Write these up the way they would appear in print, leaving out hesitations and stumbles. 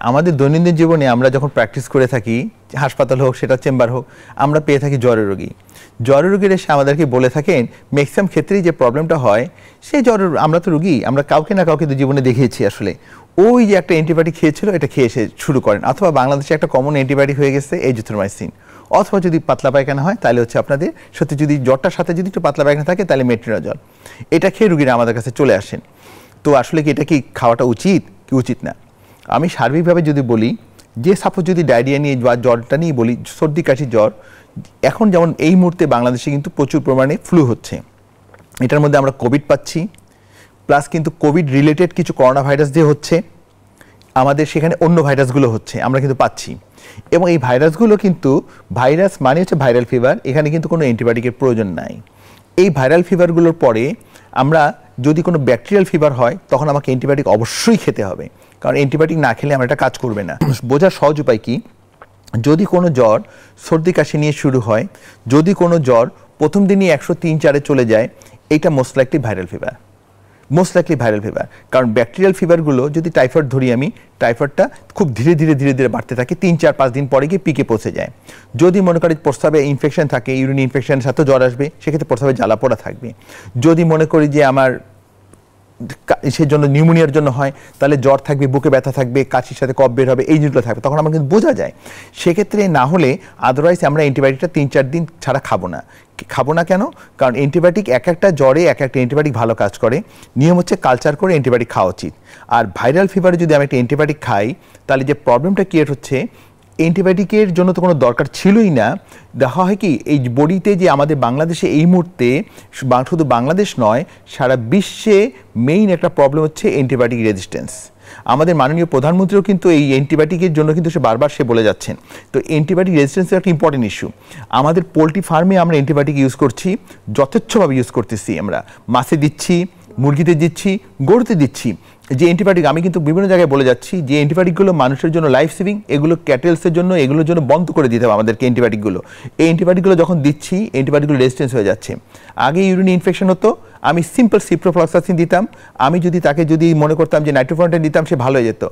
আমাদের দৈনন্দিন জীবনে আমরা যখন প্র্যাকটিস করে থাকি, হাসপাতাল হোক সেটা চেম্বার হোক, আমরা পেয়ে থাকি জ্বরের রোগী। জ্বরের রোগীর এসে আমাদেরকে বলে থাকেন ম্যাক্সিমাম ক্ষেত্রেই যে প্রবলেমটা হয় সেই জ্বরের, আমরা তো রোগী, আমরা কাউকে না কাউকে তো জীবনে দেখিয়েছি আসলে ওই যে একটা অ্যান্টিবায়োটিক খেয়েছিল এটা খেয়ে এসে শুরু করেন, অথবা বাংলাদেশে একটা কমন অ্যান্টিবায়োটিক হয়ে গেছে এজিথ্রোমাইসিন, অথবা যদি পাতলা পায়খানা হয় তাহলে হচ্ছে আপনাদের সত্যি যদি জ্বরটার সাথে যদি একটু পাতলা পায়খানা থাকে তাহলে মেট্রিনজল, এটা খেয়ে রোগীরা আমাদের কাছে চলে আসেন। তো আসলে কি এটা কি খাওয়াটা উচিত কি উচিত না? আমি সার্বিকভাবে যদি বলি যে সাপোজ যদি ডায়রিয়া নিয়ে বা জ্বরটা নিয়ে বলি, সর্দি কাশি জ্বর, এখন যেমন এই মুহূর্তে বাংলাদেশে কিন্তু প্রচুর পরিমাণে ফ্লু হচ্ছে, এটার মধ্যে আমরা কোভিড পাচ্ছি, প্লাস কিন্তু কোভিড রিলেটেড কিছু করোনা ভাইরাস যে হচ্ছে আমাদের সেখানে অন্য ভাইরাসগুলো হচ্ছে আমরা কিন্তু পাচ্ছি, এবং এই ভাইরাসগুলো কিন্তু ভাইরাস মানে হচ্ছে ভাইরাল ফিভার, এখানে কিন্তু কোনো অ্যান্টিবায়োটিকের প্রয়োজন নাই। এই ভাইরাল ফিভারগুলোর পরে আমরা যদি কোনো ব্যাকটেরিয়াল ফিভার হয় তখন আমাকে অ্যান্টিবায়োটিক অবশ্যই খেতে হবে, কারণ অ্যান্টিবায়োটিক না খেলে আমার এটা কাজ করবে না। বোঝার সহজ উপায় কি, যদি কোনো জ্বর সর্দি কাশি নিয়ে শুরু হয়, যদি কোনো জ্বর প্রথম দিনই 103-4 চলে যায়, এইটা most likely viral fever, most likely viral fever. কারণ ব্যাকটেরিয়াল ফিভারগুলো যদি টাইফয়েড ধরি আমি, টাইফয়েডটা খুব ধীরে ধীরে ধীরে ধীরে বাড়তে থাকে, 3-4-5 দিন পরে গিয়ে পিকে পৌঁছে যায়। যদি মনে করি প্রস্রাবে ইনফেকশন থাকে, ইউরিন ইনফেকশনের সাথে জ্বর আসবে, সেক্ষেত্রে প্রস্রাবে জ্বালা পোড়া থাকবে। যদি মনে করি যে আমার সেই জন্য নিউমোনিয়ার জন্য হয়, তাহলে জ্বর থাকবে, বুকে ব্যথা থাকবে, কাশির সাথে কফ বের হবে, এই জিনিসগুলো থাকবে, তখন আমার কিন্তু বোঝা যায়। সেক্ষেত্রে না হলে আদারওয়াইজ আমরা অ্যান্টিবায়োটিকটা 3-4 দিন ছাড়া খাবো না। খাবো না কেন? কারণ অ্যান্টিবায়োটিক এক একটা জ্বরে এক একটা অ্যান্টিবায়োটিক ভালো কাজ করে, নিয়ম হচ্ছে কালচার করে অ্যান্টিবায়োটিক খাওয়া উচিত। আর ভাইরাল ফিভারে যদি আমি একটা অ্যান্টিবায়োটিক খাই তাহলে যে প্রবলেমটা ক্রিয়েট হচ্ছে, অ্যান্টিবায়োটিকের জন্য তো কোনো দরকার ছিলই না। দেখা হয় কি এই বডিতে যে আমাদের বাংলাদেশে এই মুহূর্তে, শুধু বাংলাদেশ নয় সারা বিশ্বে মেইন একটা প্রবলেম হচ্ছে অ্যান্টিবায়োটিক রেজিস্ট্যান্স। আমাদের মাননীয় প্রধানমন্ত্রীও কিন্তু এই অ্যান্টিবায়োটিকের জন্য কিন্তু সে বারবার বলে যাচ্ছেন। তো অ্যান্টিবায়োটিক রেজিস্ট্যান্সের একটা ইম্পর্টেন্ট ইস্যু। আমাদের পোলট্রি ফার্মে আমরা অ্যান্টিবায়োটিক ইউজ করছি, যথেচ্ছভাবে ইউজ করতেছি, আমরা মাছে দিচ্ছি, মুরগিতে দিচ্ছি, গরুতে দিচ্ছি। যে অ্যান্টিবায়োটিক আমি কিন্তু বিভিন্ন জায়গায় বলে যাচ্ছি যে অ্যান্টিবায়োটিকগুলো মানুষের জন্য লাইফ সেভিং, এগুলো ক্যাটেলসের জন্য, এগুলোর জন্য বন্ধ করে দিতে হবে আমাদেরকে অ্যান্টিবায়োটিকগুলো। এই অ্যান্টিবায়োটিকগুলো যখন দিচ্ছি অ্যান্টিবায়োটিকগুলো রেজিস্ট্যান্স হয়ে যাচ্ছে। আগে ইউরিন ইনফেকশন হতো, আমি সিম্পল সিপ্রোফ্লক্সাসিন দিতাম, আমি যদি তাকে যদি মনে করতাম যে নাইট্রোফেন্টান দিতাম সে ভালো হয়ে যেত।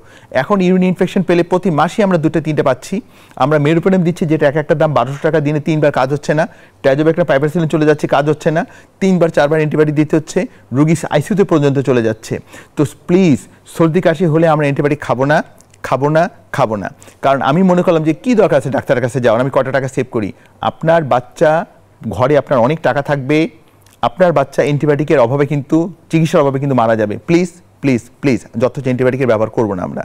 এখন ইউরিন ইনফেকশন পেলে প্রতি মাসে আমরা 2-3টে পাচ্ছি, আমরা মেরুপেনেম দিচ্ছি যেটা এক একটা দাম 1200 টাকা, দিনে 3বার কাজ হচ্ছে না, ট্যাজোবেক্টর পাইপারসিলিন চলে যাচ্ছে, কাজ হচ্ছে না, 3-4বার অ্যান্টিবায়োটিক দিতে হচ্ছে, রোগী আইসিইউতে পর্যন্ত চলে যাচ্ছে। তো প্লিজ সর্দি কাশি হলে আমরা অ্যান্টিবায়োটিক খাবো না, খাবো না, খাবো না। কারণ আমি মনে করলাম যে কী দরকার আছে ডাক্তারের কাছে যাওয়ার, আমি কটা টাকা সেভ করি। আপনার বাচ্চা ঘরে, আপনার অনেক টাকা থাকবে, আপনার বাচ্চা অ্যান্টিবায়োটিকের অভাবে কিন্তু, চিকিৎসার অভাবে কিন্তু মারা যাবে। প্লিজ প্লিজ প্লিজ যথেষ্ট অ্যান্টিবায়োটিকের ব্যবহার করবো না আমরা।